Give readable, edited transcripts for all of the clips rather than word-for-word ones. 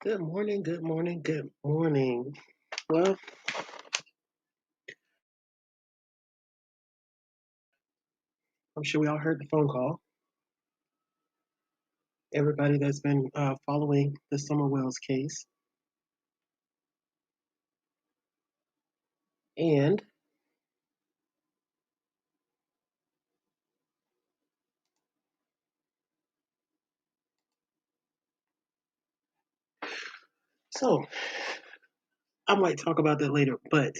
Good morning, good morning, good morning. Well, I'm sure we all heard the phone call. Everybody that's been following the Summer Wells case. And so I might talk about that later, but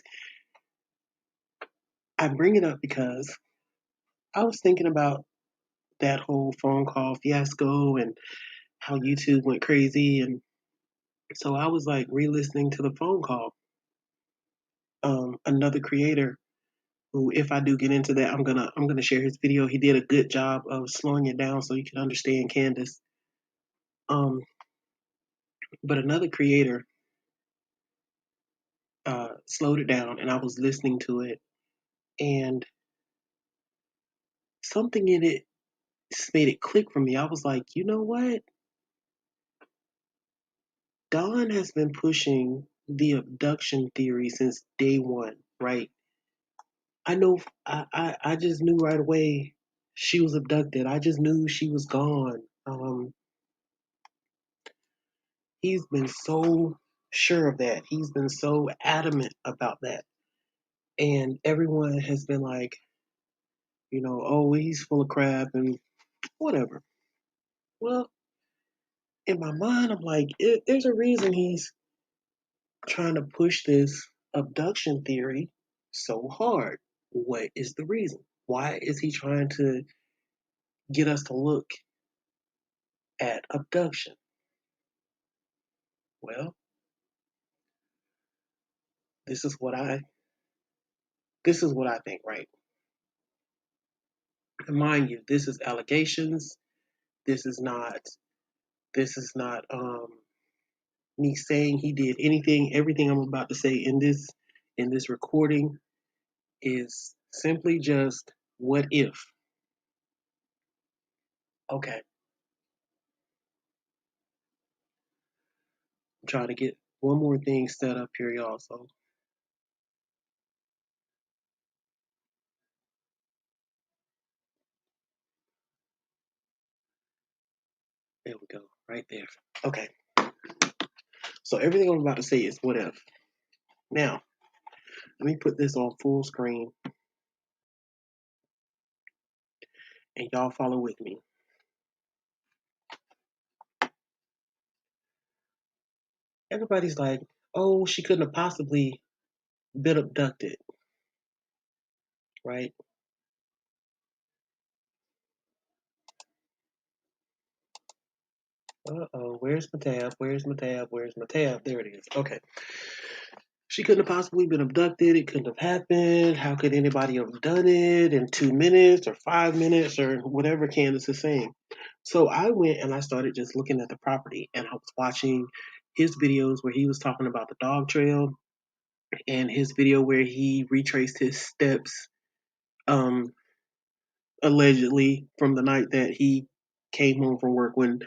I bring it up because I was thinking about that whole phone call fiasco and how YouTube went crazy. And so I was like re listening to the phone call. Another creator who, if I do get into that, I'm gonna share his video. He did a good job of slowing it down so you can understand Candace. Um, but another creator slowed it down, and I was listening to it, and something in it just made it click for me. I was like, you know what? Don has been pushing the abduction theory since day one, right? I know. I just knew right away she was abducted. I just knew she was gone. He's been so sure of that. He's been so adamant about that. And everyone has been like, oh, he's full of crap and whatever. Well, in my mind, I'm like, there's a reason he's trying to push this abduction theory so hard. What is the reason? Why is he trying to get us to look at abduction? Well, this is what I this is what I think, right? And mind you, this is allegations. This is not this is not me saying he did anything. Everything I'm about to say in this recording is simply just what if. Okay, I'm trying to get one more thing set up here, y'all. So there we go, right there. Okay, so everything I'm about to say is what if. Now, let me put this on full screen and y'all follow with me. Everybody's like, oh, she couldn't have possibly been abducted, right? Uh-oh, where's my tab? Where's my tab? Where's my tab? There it is. Okay. She couldn't have possibly been abducted. It couldn't have happened. How could anybody have done it in 2 minutes or 5 minutes or whatever Candace is saying? So I went and I started just looking at the property and I was watching his videos where he was talking about the dog trail and his video where he retraced his steps, um, allegedly from the night that he came home from work when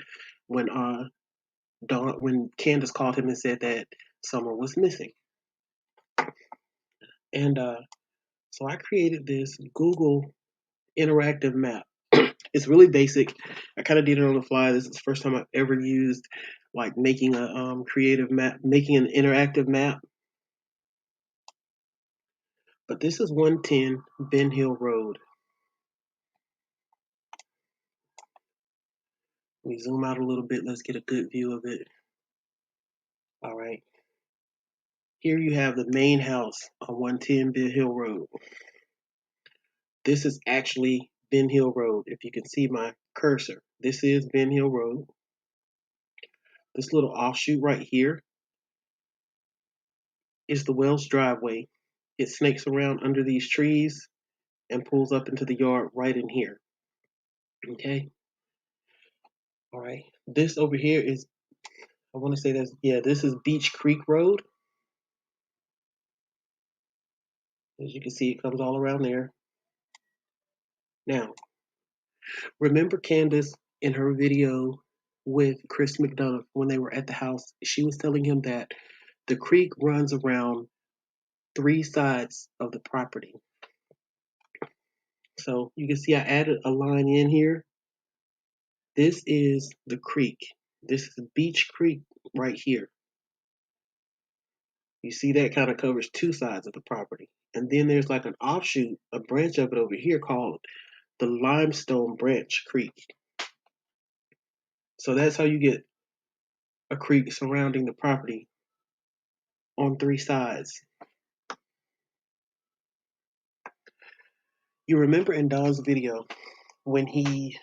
when Candace called him and said that Summer was missing. And so I created this Google interactive map. It's really basic. I kind of did it on the fly. This is the first time I've ever used like making a creative map, making an interactive map. But this is 110 Ben Hill Road. We zoom out a little bit. Let's get a good view of it. All right. Here you have the main house on 110 Ben Hill Road. This is actually Ben Hill Road. If you can see my cursor, this is Ben Hill Road. This little offshoot right here is the Wells driveway. It snakes around under these trees and pulls up into the yard right in here. Okay. All right. This over here is, I want to say that's, yeah, this is Beach Creek Road. As you can see, it comes all around there. Now, remember Candace in her video with Chris McDonough when they were at the house. She was telling him that the creek runs around 3 sides of the property. So you can see I added a line in here. This is the creek. This is Beach Creek right here. You see that kind of covers 2 sides of the property. And then there's like an offshoot, a branch of it over here called the Limestone Branch Creek. So that's how you get a creek surrounding the property on 3 sides. You remember in Don's video when he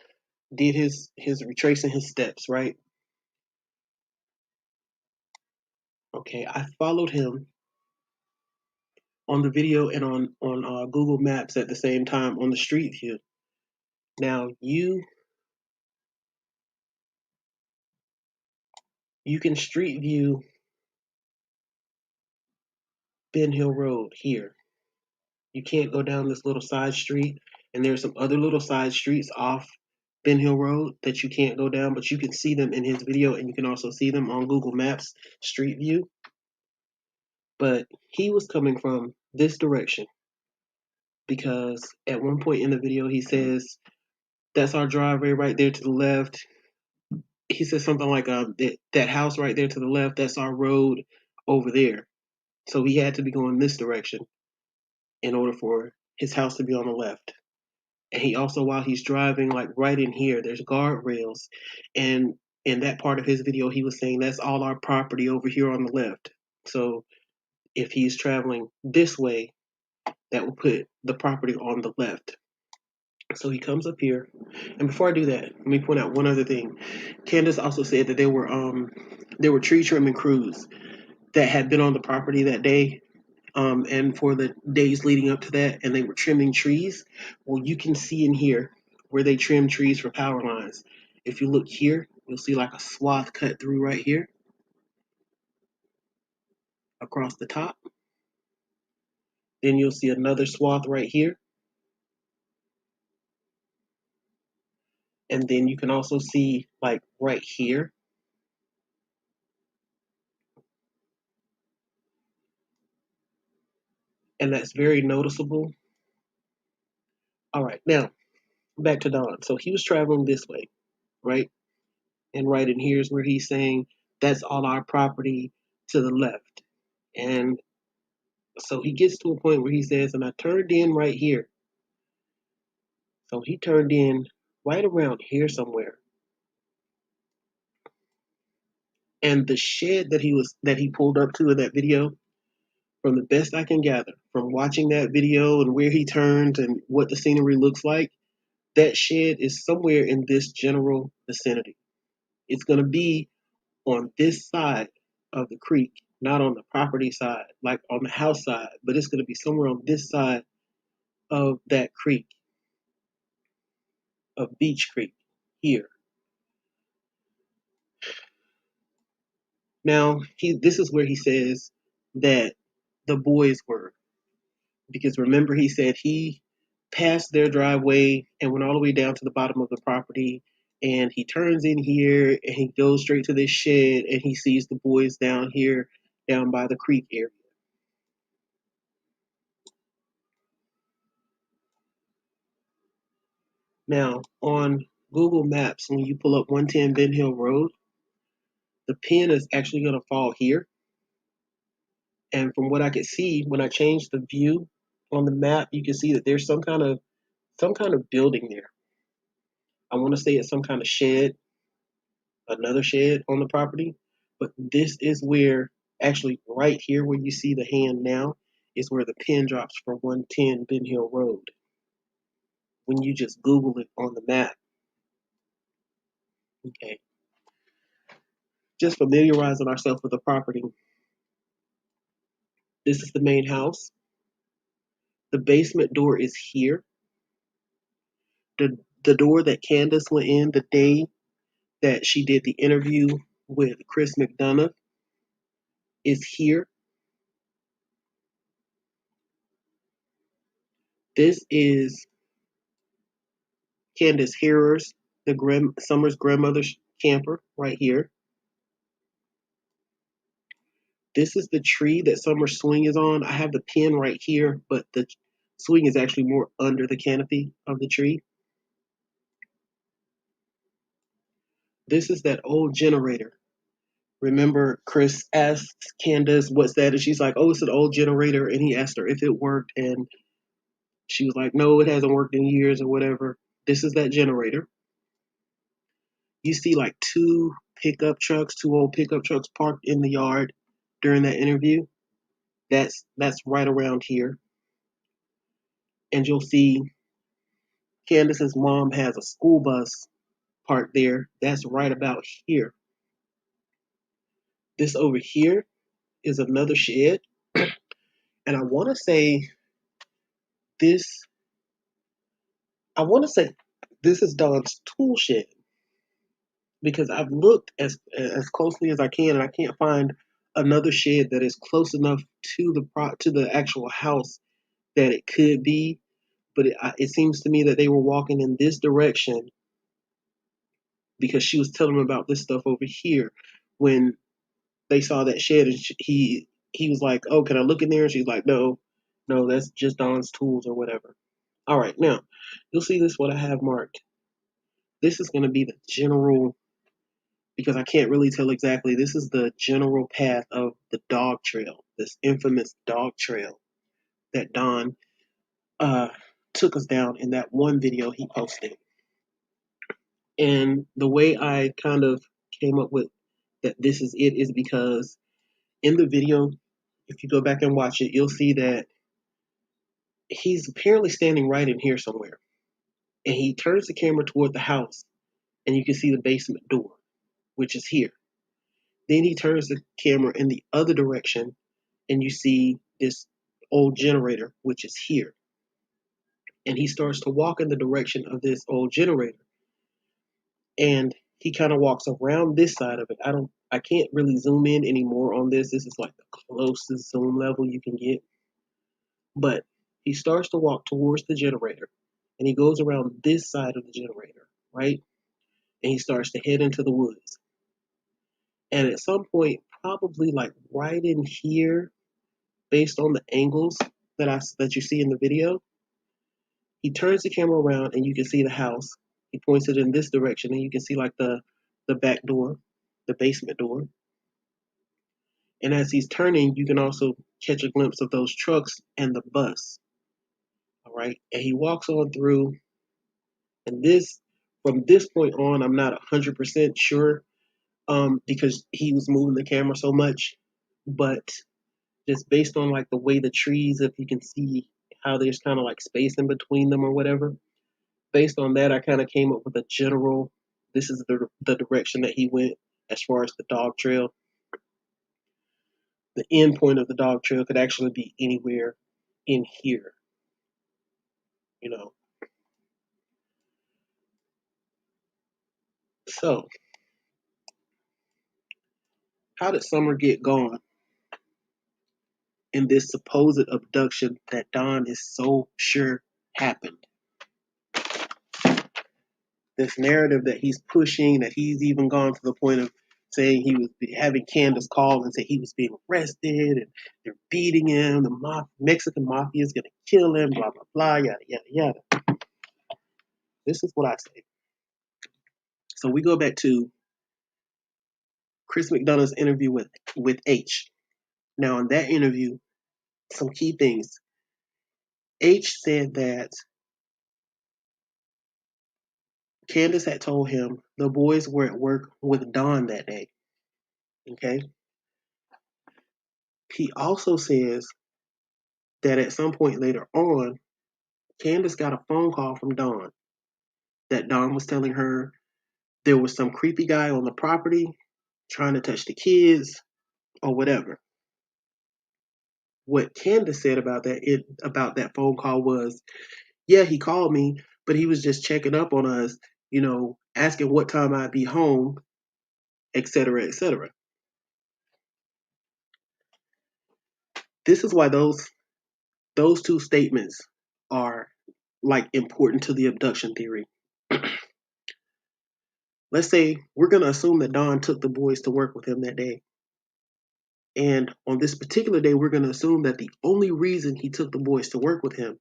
did his retracing his steps, right? Okay, I followed him on the video and on Google Maps at the same time on the street view. Now you can street view Ben Hill Road here. You can't go down this little side street, and there's some other little side streets off Ben Hill Road that you can't go down, but you can see them in his video, and you can also see them on Google Maps Street View. But he was coming from this direction because at one point in the video he says, "That's our driveway right there to the left." He says something like, "That house right there to the left, that's our road over there." So he had to be going this direction in order for his house to be on the left. And he also, while he's driving, like right in here, there's guardrails. And in that part of his video, he was saying that's all our property over here on the left. So if he's traveling this way, that will put the property on the left. So he comes up here. And before I do that, let me point out one other thing. Candace also said that there were tree trimming crews that had been on the property that day, and for the days leading up to that, and they were trimming trees. Well, you can see in here where they trim trees for power lines. If you look here, you'll see like a swath cut through right here across the top. Then you'll see another swath right here. And then you can also see like right here. And that's very noticeable. All right, now back to Don. So he was traveling this way, right? And right in here's where he's saying that's all our property to the left. And so he gets to a point where he says, and I turned in right here. So he turned in right around here somewhere. And the shed that he pulled up to in that video, from the best I can gather, from watching that video and where he turned and what the scenery looks like, that shed is somewhere in this general vicinity. It's going to be on this side of the creek, not on the property side, like on the house side, but it's going to be somewhere on this side of that creek, of Beach Creek here. Now, this is where he says that the boys were, because remember he said he passed their driveway and went all the way down to the bottom of the property, and he turns in here and he goes straight to this shed and he sees the boys down here, down by the creek area. Now, on Google Maps, when you pull up 110 Ben Hill Road, the pin is actually going to fall here. And from what I could see, when I changed the view on the map, you can see that there's some kind of building there. I want to say it's some kind of shed, another shed on the property. But this is where, actually right here where you see the hand now, is where the pin drops for 110 Ben Hill Road. When you just Google it on the map. Okay. Just familiarizing ourselves with the property. This is the main house. The basement door is here. The door that Candace went in the day that she did the interview with Chris McDonough is here. This is Candace Harrer's, Summer's grandmother's camper right here. This is the tree that Summer's swing is on. I have the pin right here, but the swing is actually more under the canopy of the tree. This is that old generator. Remember, Chris asked Candace, what's that? And she's like, oh, it's an old generator. And he asked her if it worked. And she was like, no, it hasn't worked in years or whatever. This is that generator. You see like two old pickup trucks parked in the yard during that interview. That's right around here. And you'll see Candace's mom has a school bus parked there. That's right about here. This over here is another shed. And this, I want to say this is Don's tool shed because I've looked as closely as I can and I can't find another shed that is close enough to the actual house that it could be. But it seems to me that they were walking in this direction because she was telling them about this stuff over here when they saw that shed, and he was like, "Oh, can I look in there?" And she's like, "No, no, that's just Don's tools or whatever." All right, now you'll see this what I have marked. This is going to be the general, because I can't really tell exactly. This is the general path of the dog trail, this infamous dog trail that Don uh, took us down in that one video he posted. And the way I kind of came up with that this is it is because in the video, if you go back and watch it, you'll see that he's apparently standing right in here somewhere. And he turns the camera toward the house, and you can see the basement door, which is here. Then he turns the camera in the other direction, and you see this old generator, which is here. And he starts to walk in the direction of this old generator. And he kind of walks around this side of it. I can't really zoom in anymore on this. This is like the closest zoom level you can get. But he starts to walk towards the generator and he goes around this side of the generator, right? And he starts to head into the woods. And at some point, probably like right in here, based on the angles that you see in the video, he turns the camera around and you can see the house. He points it in this direction and you can see like the back door, the basement door. And as he's turning, you can also catch a glimpse of those trucks and the bus. All right. And he walks on through. And from this point on, I'm not 100% sure because he was moving the camera so much. But just based on like the way the trees, if you can see how there's kind of like space in between them or whatever, based on that, I kind of came up with a general, this is the direction that he went as far as the dog trail. The end point of the dog trail could actually be anywhere in here, you know. So, how did Summer get gone in this supposed abduction that Don is so sure happened? This narrative that he's pushing, that he's even gone to the point of saying he was having Candace call and say he was being arrested and they're beating him, the Mexican mafia is going to kill him, blah, blah, blah, yada, yada, yada. This is what I say. So we go back to Chris McDonough's interview with H. Now, in that interview, some key things. H said that Candace had told him the boys were at work with Don that day. Okay. He also says that at some point later on, Candace got a phone call from Don that Don was telling her there was some creepy guy on the property trying to touch the kids or whatever. What Candace said about that phone call was, yeah, he called me, but he was just checking up on us, asking what time I'd be home, etc., etc. This is why those two statements are like important to the abduction theory. let's say we're going to assume that Don took the boys to work with him that day. And on this particular day, we're going to assume that the only reason he took the boys to work with him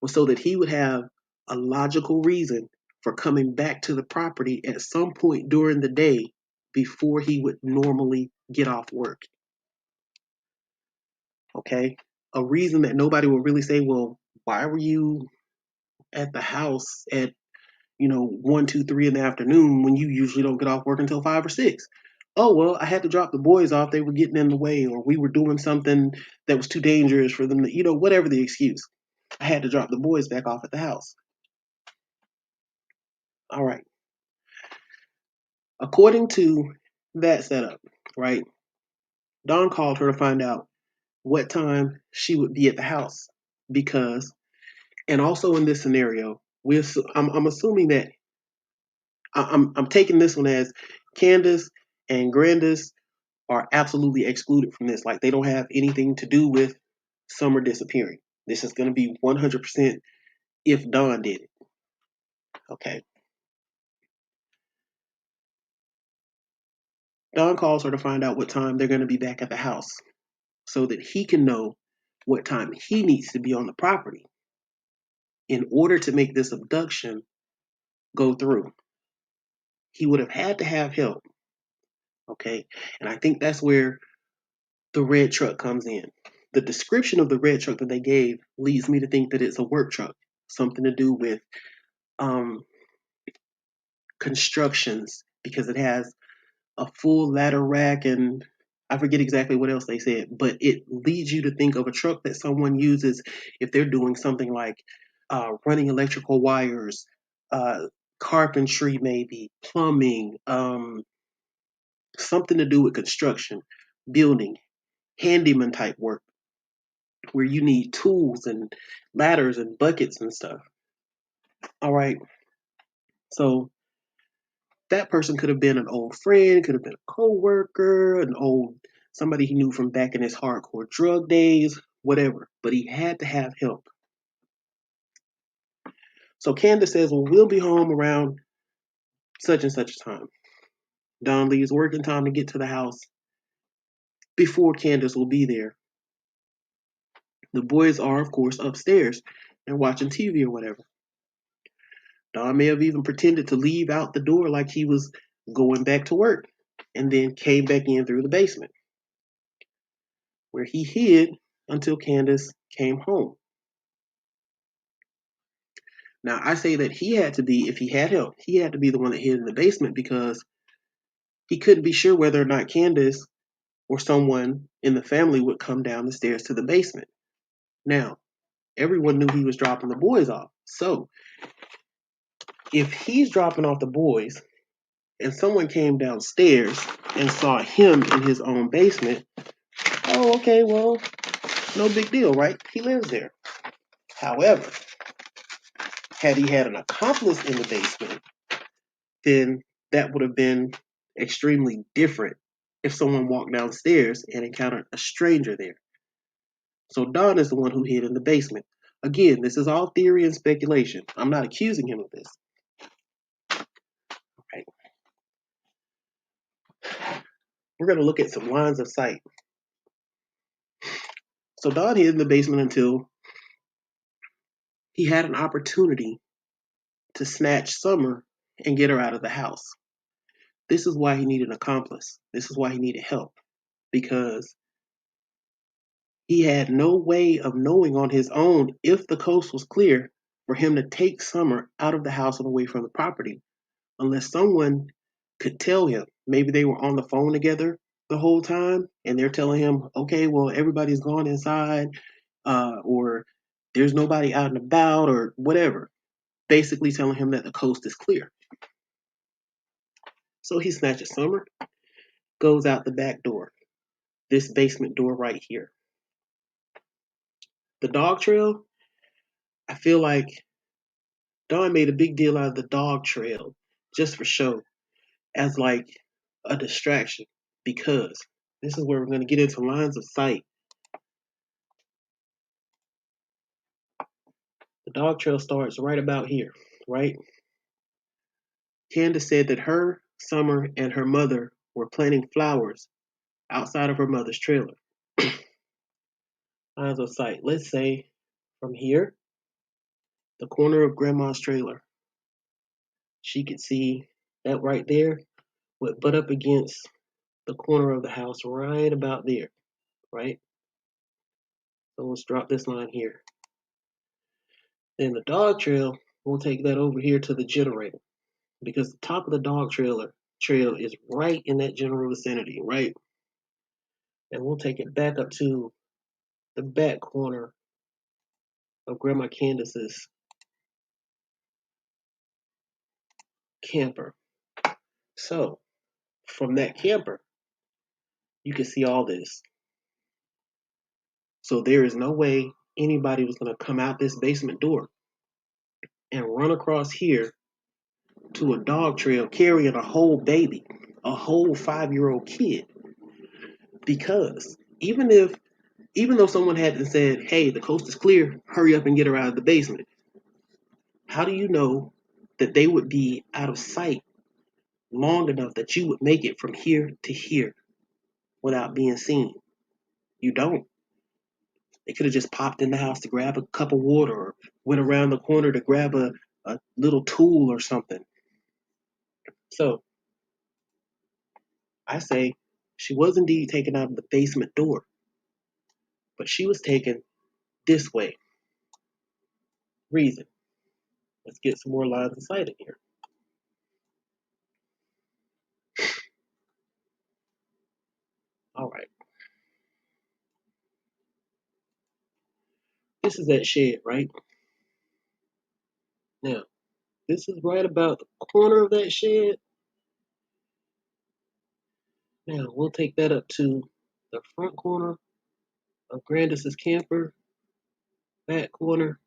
was so that he would have a logical reason for coming back to the property at some point during the day before he would normally get off work. Okay? A reason that nobody will really say, well, why were you at the house at 1, 2, 3 in the afternoon when you usually don't get off work until 5 or 6? Oh, well, I had to drop the boys off. They were getting in the way, or we were doing something that was too dangerous for them to, whatever the excuse. I had to drop the boys back off at the house. All right. According to that setup, right, Dawn called her to find out what time she would be at the house because, and also in this scenario, I'm assuming that I'm taking this one as Candace and Grandis are absolutely excluded from this. Like they don't have anything to do with Summer disappearing. This is going to be 100% if Dawn did it. Okay. Dawn calls her to find out what time they're going to be back at the house so that he can know what time he needs to be on the property in order to make this abduction go through. He would have had to have help. Okay. And I think that's where the red truck comes in. The description of the red truck that they gave leads me to think that it's a work truck, something to do with constructions, because it has a full ladder rack and I forget exactly what else they said, but it leads you to think of a truck that someone uses if they're doing something like running electrical wires, carpentry, maybe plumbing, something to do with construction, building, handyman type work, where you need tools and ladders and buckets and stuff. All right. So that person could have been an old friend, could have been a coworker, somebody he knew from back in his hardcore drug days, whatever. But he had to have help. So Candace says, well, we'll be home around such and such a time. Don leaves work in time to get to the house before Candace will be there. The boys are, of course, upstairs and watching TV or whatever. Don may have even pretended to leave out the door like he was going back to work and then came back in through the basement, where he hid until Candace came home. Now, I say that he had to be, if he had help, he had to be the one that hid in the basement because he couldn't be sure whether or not Candace or someone in the family would come down the stairs to the basement. Now, everyone knew he was dropping the boys off. So, if he's dropping off the boys and someone came downstairs and saw him in his own basement, oh, okay, well, no big deal, right? He lives there. However, had he had an accomplice in the basement, then that would have been extremely different if someone walked downstairs and encountered a stranger there. So Don is the one who hid in the basement. Again, this is all theory and speculation. I'm not accusing him of this. Right. We're going to look at some lines of sight. So Don hid in the basement until he had an opportunity to snatch Summer and get her out of the house. This is why he needed an accomplice. This is why he needed help. Because he had no way of knowing on his own if the coast was clear for him to take Summer out of the house and away from the property unless someone could tell him. Maybe they were on the phone together the whole time and they're telling him, okay, well, everybody's gone inside, or there's nobody out and about, or whatever. Basically telling him that the coast is clear. So he snatches Summer, goes out the back door, this basement door right here. The dog trail, I feel like Don made a big deal out of the dog trail just for show as like a distraction because this is where we're going to get into lines of sight. The dog trail starts right about here, right? Candace said that her, Summer, and her mother were planting flowers outside of her mother's trailer. Lines of sight. Let's say from here, the corner of Grandma's trailer. She could see that right there would butt up against the corner of the house right about there, right? So let's drop this line here. Then the dog trail, we'll take that over here to the generator because the top of the dog trail is right in that general vicinity, right? And we'll take it back up to the back corner of Grandma Candace's camper. So from that camper, you can see all this. So there is no way anybody was going to come out this basement door and run across here to a dog trail carrying a whole baby, a whole 5-year-old kid. Because even though someone had said, hey, the coast is clear, hurry up and get her out of the basement, how do you know that they would be out of sight long enough that you would make it from here to here without being seen? You don't. They could have just popped in the house to grab a cup of water or went around the corner to grab a little tool or something. So I say she was indeed taken out of the basement door, but she was taken this way. Reason. Let's get some more lines of sight in here. All right. This is that shed, right? Now, this is right about the corner of that shed. Now, we'll take that up to the front corner of Grandis's camper, back corner.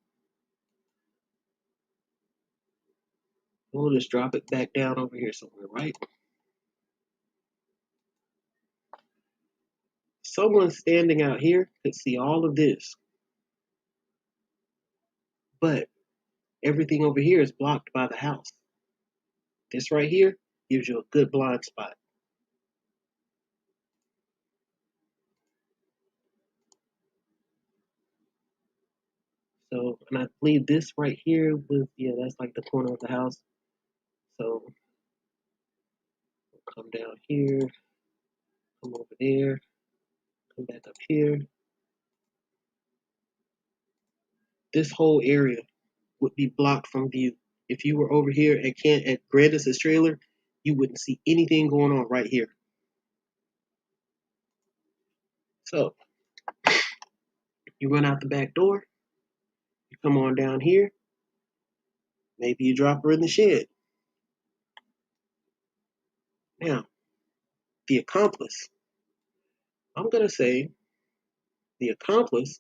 We'll just drop it back down over here somewhere, right? Someone standing out here could see all of this, but everything over here is blocked by the house. This right here gives you a good blind spot. So, and I believe this right here was, yeah, that's like the corner of the house. So, we'll come down here, come over there, come back up here. This whole area would be blocked from view. If you were over here at Grandis's trailer, you wouldn't see anything going on right here. So, you run out the back door, you come on down here, maybe you drop her in the shed. Now, the accomplice. I'm going to say the accomplice.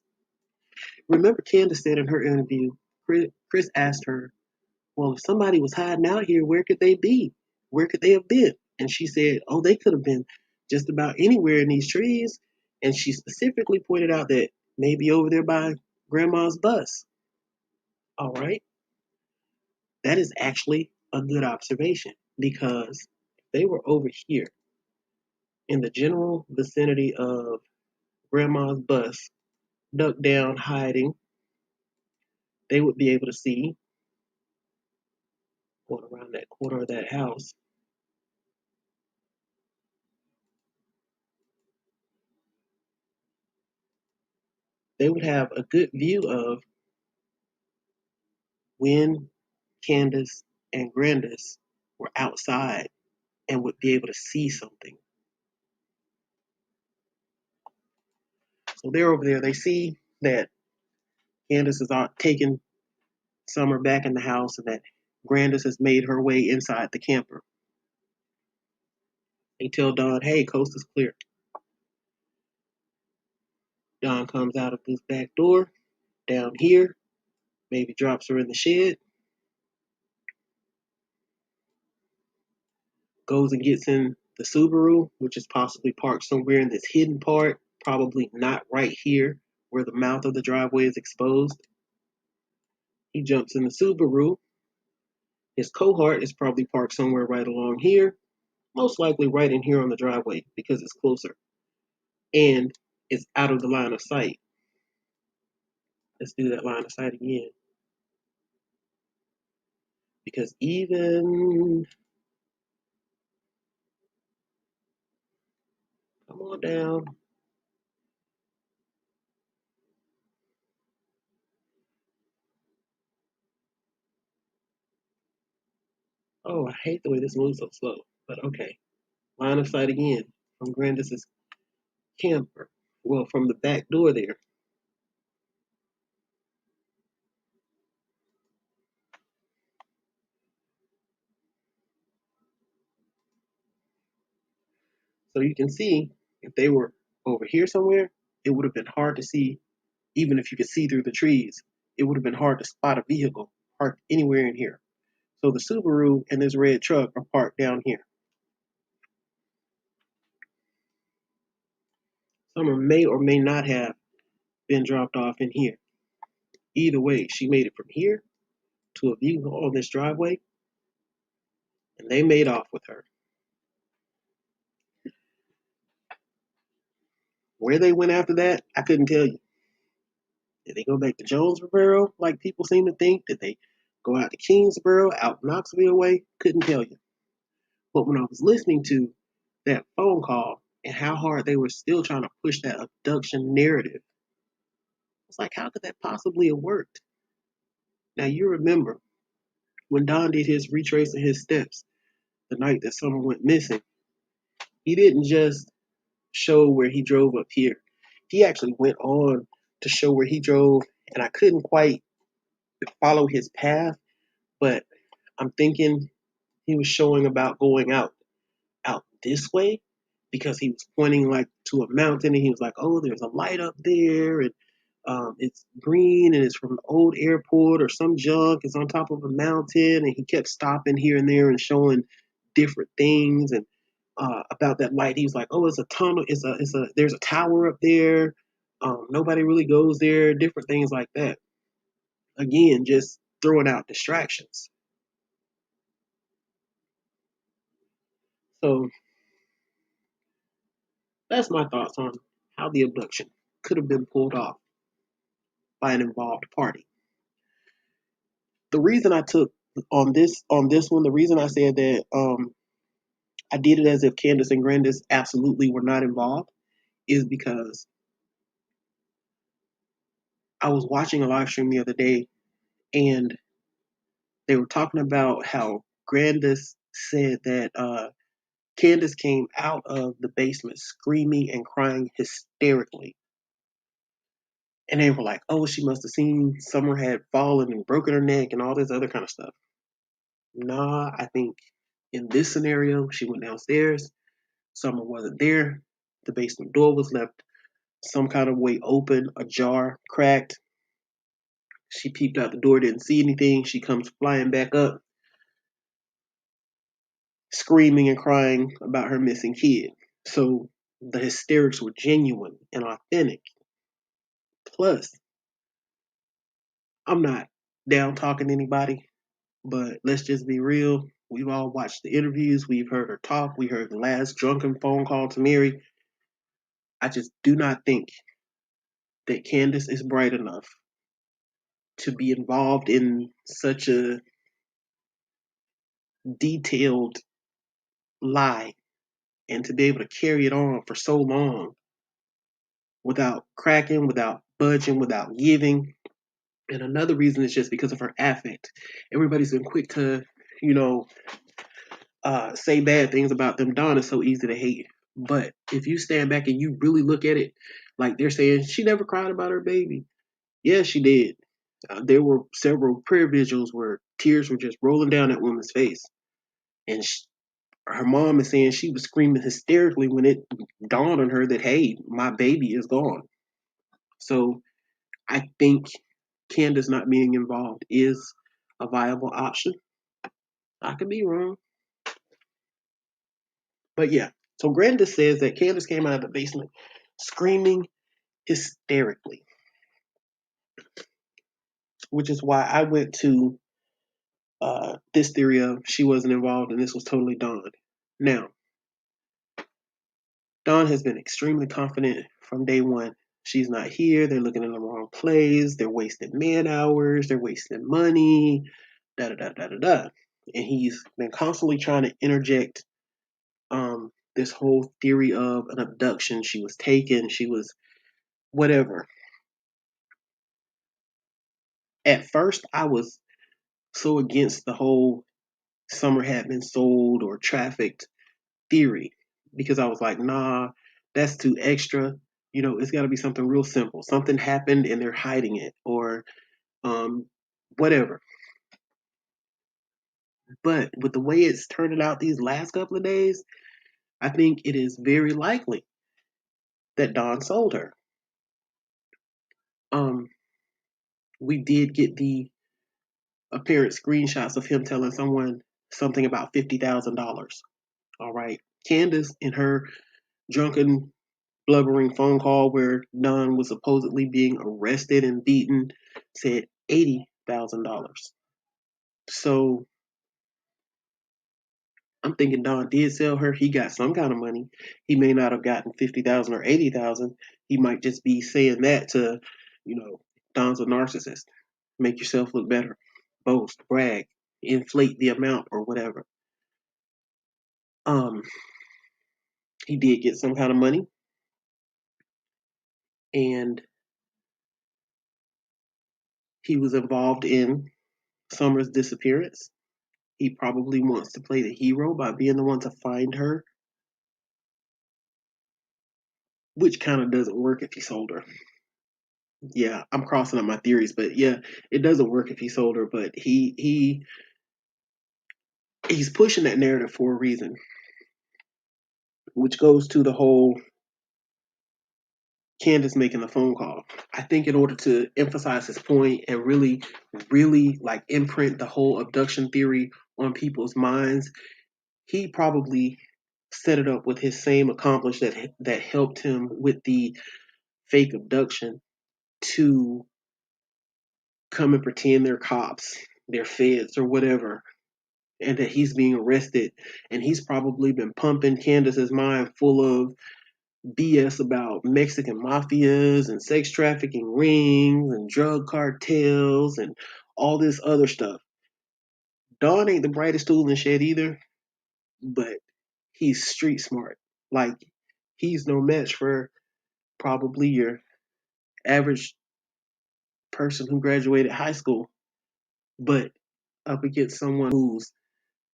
Remember, Candace said in her interview, Chris asked her, well, if somebody was hiding out here, where could they be? Where could they have been? And she said, oh, they could have been just about anywhere in these trees. And she specifically pointed out that maybe over there by Grandma's bus. All right. That is actually a good observation because they were over here in the general vicinity of Grandma's bus, ducked down, hiding. They would be able to see going around that corner of that house. They would have a good view of when Candace and Grandis were outside and would be able to see something. So they're over there. They see that Candace is taking Summer back in the house and that Grandis has made her way inside the camper. They tell Don, hey, coast is clear. Don comes out of this back door down here, maybe drops her in the shed, goes and gets in the Subaru, which is possibly parked somewhere in this hidden part, probably not right here where the mouth of the driveway is exposed. He jumps in the Subaru, His cohort is probably parked somewhere right along here, most likely right in here on the driveway because it's closer and it's out of the line of sight. Let's do that line of sight again. Because even, come on down. Oh, I hate the way this moves so slow, but okay. Line of sight again from Grandis's camper. Well, from the back door there. So you can see if they were over here somewhere, it would have been hard to see, even if you could see through the trees, it would have been hard to spot a vehicle parked anywhere in here. So the Subaru and this red truck are parked down here. Summer may or may not have been dropped off in here. Either way, she made it from here to a vehicle on this driveway, and they made off with her. Where they went after that, I couldn't tell you. Did they go back to Jonesboro like people seem to think? Did they go out to Kingsboro, out Knoxville way? Couldn't tell you. But when I was listening to that phone call and how hard they were still trying to push that abduction narrative, it's like, how could that possibly have worked? Now, you remember when Don did his retracing his steps the night that someone went missing, he didn't just show where he drove up here. He actually went on to show where he drove, and I couldn't quite follow his path, but I'm thinking he was showing about going out this way because he was pointing like to a mountain and he was like, oh, there's a light up there and it's green and it's from an old airport or some junk. It's on top of a mountain, and he kept stopping here and there and showing different things and about that light. He was like, oh, it's a tunnel. There's a tower up there. Nobody really goes there. Different things like that. Again, just throwing out distractions. So that's my thoughts on how the abduction could have been pulled off by an involved party. The reason I took on this one, the reason I said that I did it as if Candace and Grandis absolutely were not involved is because I was watching a live stream the other day and they were talking about how Grandis said that Candace came out of the basement screaming and crying hysterically. And they were like, oh, she must have seen Summer had fallen and broken her neck and all this other kind of stuff. Nah, I think in this scenario, she went downstairs. Summer wasn't there. The basement door was left some kind of way open, ajar, cracked. She peeped out the door, didn't see anything. She comes flying back up, screaming and crying about her missing kid. So the hysterics were genuine and authentic. Plus, I'm not down talking to anybody, but let's just be real. We've all watched the interviews. We've heard her talk. We heard the last drunken phone call to Mary. I just do not think that Candace is bright enough to be involved in such a detailed lie and to be able to carry it on for so long without cracking, without budging, without giving. And another reason is just because of her affect. Everybody's been quick to, you know, say bad things about them. Dawn is so easy to hate. But if you stand back and you really look at it, like they're saying, she never cried about her baby. Yeah, she did. There were several prayer vigils where tears were just rolling down that woman's face. And her mom is saying she was screaming hysterically when it dawned on her that, hey, my baby is gone. So I think Candace not being involved is a viable option. I could be wrong. But yeah. So Grandis says that Candace came out of the basement screaming hysterically, which is why I went to this theory of she wasn't involved and this was totally Don. Now, Don has been extremely confident from day one. She's not here. They're looking in the wrong place. They're wasting man hours. They're wasting money. Da da da da da da. And he's been constantly trying to interject this whole theory of an abduction. She was taken. She was whatever. At first, I was so against the whole Summer had been sold or trafficked theory because I was like, nah, that's too extra. You know, it's got to be something real simple. Something happened and they're hiding it, or whatever. But with the way it's turning out these last couple of days, I think it is very likely that Don sold her. Um, we did get the apparent screenshots of him telling someone something about $50,000. All right, Candace in her drunken blubbering phone call where Don was supposedly being arrested and beaten said $80,000. So I'm thinking Don did sell her. He got some kind of money. He may not have gotten 50,000 or 80,000. He might just be saying that to, Don's a narcissist. Make yourself look better. Boast, brag, inflate the amount or whatever. Um, he did get some kind of money, and he was involved in Summer's disappearance. He probably wants to play the hero by being the one to find her, which kind of doesn't work if he sold her. Yeah, I'm crossing up my theories, but yeah, it doesn't work if he sold her. But he's pushing that narrative for a reason, which goes to the whole Candace making the phone call. I think in order to emphasize his point and really, really like imprint the whole abduction theory on people's minds, he probably set it up with his same accomplice that helped him with the fake abduction to come and pretend they're cops, they're feds or whatever, and that he's being arrested. And he's probably been pumping Candace's mind full of BS about Mexican mafias and sex trafficking rings and drug cartels and all this other stuff. Don ain't the brightest tool in the shed either, but he's street smart. Like, he's no match for probably your average person who graduated high school, but up against someone who's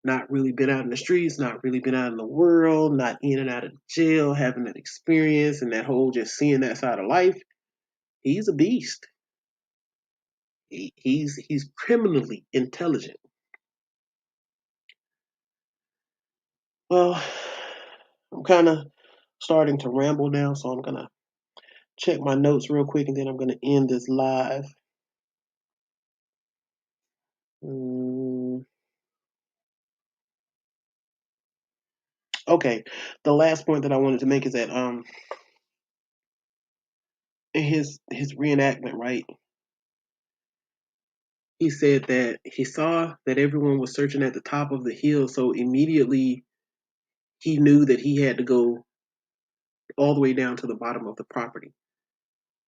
not really been out in the streets, not really been out in the world, not in and out of jail, having that experience and that whole just seeing that side of life, he's a beast. He's criminally intelligent. Well, I'm kind of starting to ramble now, so I'm gonna check my notes real quick, and then I'm gonna end this live. Mm, okay, the last point that I wanted to make is that in his reenactment, right? He said that he saw that everyone was searching at the top of the hill, so immediately he knew that he had to go all the way down to the bottom of the property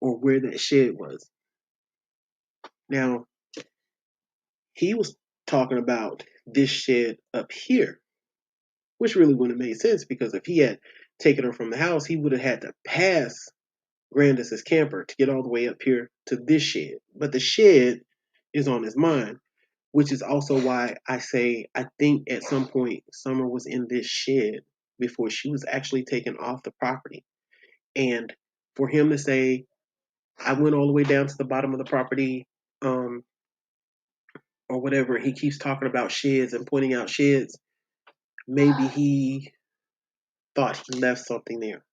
or where that shed was. Now, he was talking about this shed up here, which really wouldn't have made sense because if he had taken her from the house, he would have had to pass Grandis's camper to get all the way up here to this shed. But the shed is on his mind, which is also why I say I think at some point Summer was in this shed before she was actually taken off the property. And for him to say, I went all the way down to the bottom of the property, um, or whatever, he keeps talking about sheds and pointing out sheds. Maybe he thought he left something there,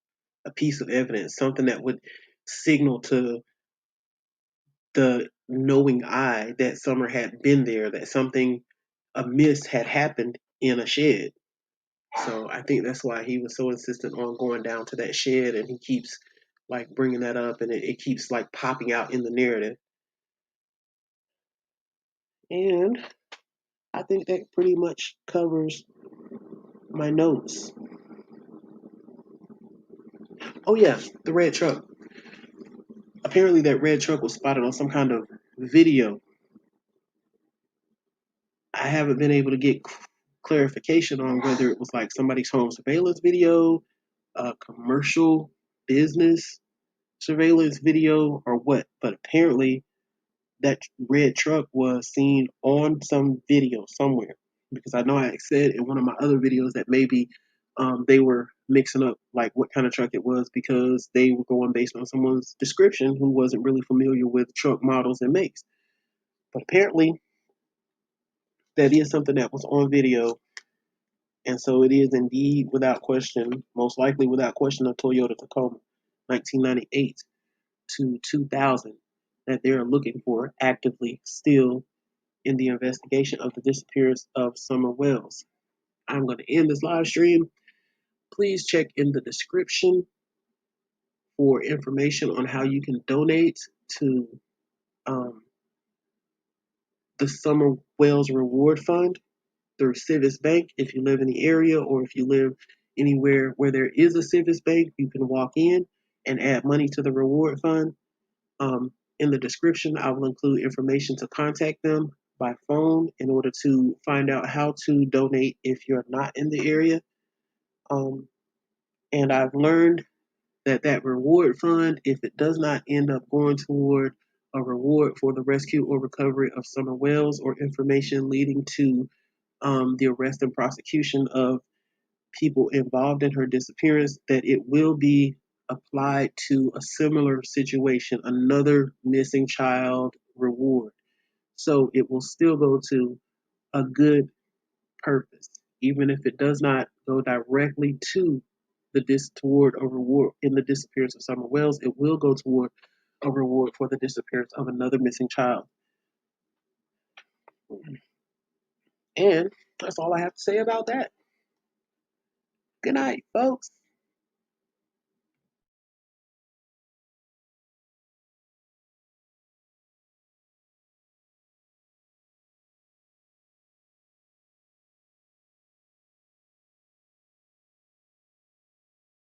a piece of evidence, something that would signal to the knowing eye that Summer had been there, that something amiss had happened in a shed. So I think that's why he was so insistent on going down to that shed, and he keeps like bringing that up, and it keeps like popping out in the narrative. And I think that pretty much covers my notes. Oh yeah, the red truck. Apparently that red truck was spotted on some kind of video. I haven't been able to get clarification on whether it was like somebody's home surveillance video, a commercial business surveillance video, or what. But apparently that red truck was seen on some video somewhere. Because I know I said in one of my other videos that maybe they were mixing up like what kind of truck it was because they were going based on someone's description who wasn't really familiar with truck models and makes. But apparently that is something that was on video. And so it is indeed without question, most likely without question, a Toyota Tacoma 1998 to 2000 that they're looking for actively still in the investigation of the disappearance of Summer Wells. I'm going to end this live stream. Please check in the description for information on how you can donate to um, the Summer Wells Reward Fund through CIVIS Bank. If you live in the area or if you live anywhere where there is a CIVIS Bank, you can walk in and add money to the reward fund. In the description, I will include information to contact them by phone in order to find out how to donate if you're not in the area. And I've learned that that reward fund, if it does not end up going toward a reward for the rescue or recovery of Summer Wells or information leading to the arrest and prosecution of people involved in her disappearance, that it will be applied to a similar situation, another missing child reward. So it will still go to a good purpose, even if it does not go directly to toward a reward in the disappearance of Summer Wells. It will go toward a reward for the disappearance of another missing child. And that's all I have to say about that. Good night, folks.